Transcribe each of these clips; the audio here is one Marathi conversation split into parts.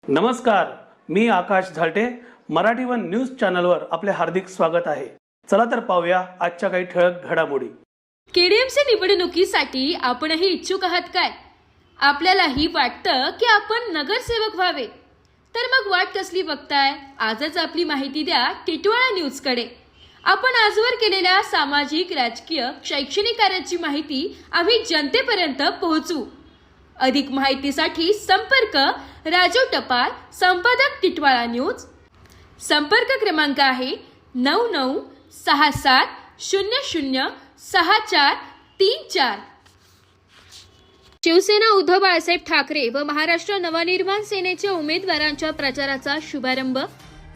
नमस्कार, मी आकाश झालटे. मराठी वन न्यूज चॅनलवर आपले हार्दिक स्वागत आहे. चला तर पाहूया आजच्या काही ठळक घडामोडी. केडीएमसी निवडणुकीसाठी आपणही इच्छुक आहात काय? आपल्यालाही वाटतं की आपण नगरसेवक व्हावे, तर मग वाट कसली बघताय? आजच आपली माहिती द्या टिटवाळा न्यूजकडे. आपण आजवर केलेल्या सामाजिक, राजकीय, शैक्षणिक कार्याची माहिती आम्ही जनतेपर्यंत पोहोचू. अधिक माहितीसाठी संपर्क राजू टपाल, संपादक टिटवाळा न्यूज. संपर्क क्रमांक आहे 9967006434. शिवसेना उद्धव बाळासाहेब ठाकरे व महाराष्ट्र नवनिर्माण सेनेच्या उमेदवारांच्या प्रचाराचा शुभारंभ.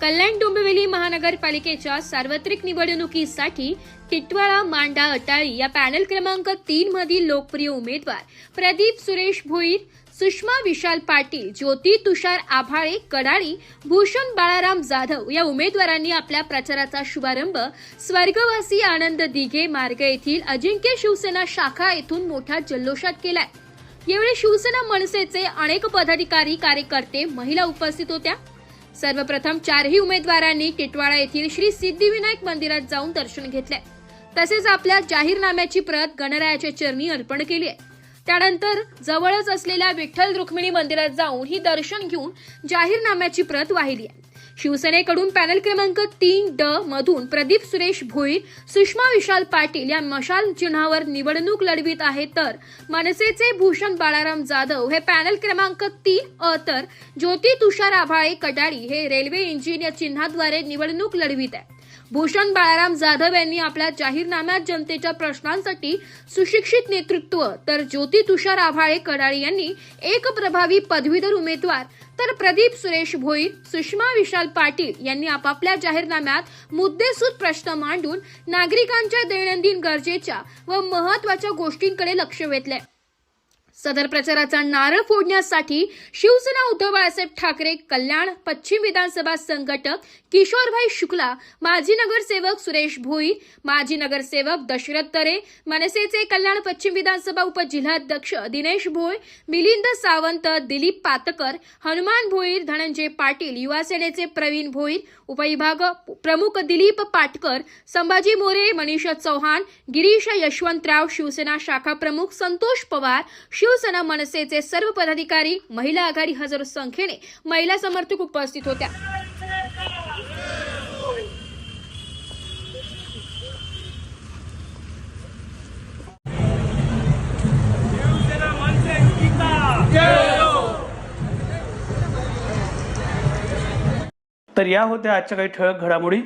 कल्याण डोंबिवली महानगरपालिकेच्या सार्वत्रिक निवडणुकीसाठी टिटवाळा, मांडा, अटाळी या पॅनल क्रमांक 3 मधील लोकप्रिय उमेदवार प्रदीप सुरेश भोईर, सुषमा विशाल पाटील, ज्योती तुषार आभाळे कडाळी, भूषण बाळाराम जाधव या उमेदवारांनी आपल्या प्रचाराचा शुभारंभ स्वर्गवासी आनंद दिघे मार्ग येथील अजिंक्य शिवसेना शाखा येथून मोठ्या जल्लोषात केलाय. यावेळी शिवसेना मनसेचे अनेक पदाधिकारी, कार्यकर्ते, महिला उपस्थित होत्या. सर्वप्रथम चारही उमेदवारांनी टिटवाळा येथील श्री सिद्धिविनायक मंदिरात जाऊन दर्शन घेतले. तसेच आपल्या जाहीरनाम्याची प्रत गणरायाच्या चरणी अर्पण केली आहे. त्यानंतर जवळच असलेल्या विठ्ठल रुक्मिणी मंदिरात जाऊन ही दर्शन घेऊन जाहीरनाम्याची प्रत वाहिली आहे. शिवसेनेकडून पॅनल क्रमांक 3D मधून प्रदीप सुरेश भोईर, सुषमा विशाल पाटील या मशाल चिन्हावर निवडणूक लढवित आहेत, तर मनसेचे भूषण बाळाराम जाधव हे पॅनल क्रमांक 3A, तर ज्योती तुषार आभाळे कडाळी हे रेल्वे इंजिन या चिन्हाद्वारे निवडणूक लढवित आहे. भूषण बाळाराम जाधव यांनी आपल्या जाहीरनाम्यात जनतेच्या प्रश्नांसाठी सुशिक्षित नेतृत्व, तर ज्योती तुषार आभाळे कडाळी यांनी एक प्रभावी पदवीधर उमेदवार, तर प्रदीप सुरेश भोईर, सुषमा विशाल पाटील यांनी आपापल्या जाहीरनाम्यात मुद्देसूद प्रश्न मांडून नागरिकांच्या दैनंदिन गरजेच्या व महत्वाच्या गोष्टींकडे लक्ष वेधले. सदर प्रचाराचा नारळ फोडण्यासाठी शिवसेना उद्धव बाळासाहेब ठाकरे कल्याण पश्चिम विधानसभा संघटक किशोरभाई शुक्ला, माजी नगरसेवक सुरेश भोईर, माजी नगरसेवक दशरथ तरे, मनसेचे कल्याण पश्चिम विधानसभा उपजिल्हाध्यक्ष दिनेश भोय, मिलिंद सावंत, दिलीप पातकर, हनुमान भोईर, धनंजय पाटील, युवा सेनेचे प्रवीण भोईर, उपविभाग प्रमुख दिलीप पाटकर, संभाजी मोरे, मनीषा चौहान, गिरीश यशवंतराव, शिवसेना शाखा प्रमुख संतोष पवार, शिवसेना मनसेचे सर्व पदाधिकारी, महिला आघाडी हजारो संख्येने महिला समर्थक उपस्थित होत्या. तर या होत्या आजच्या काही ठळक घडामोडी.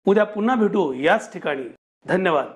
उद्या पुन्हा भेटू याच ठिकाणी. धन्यवाद.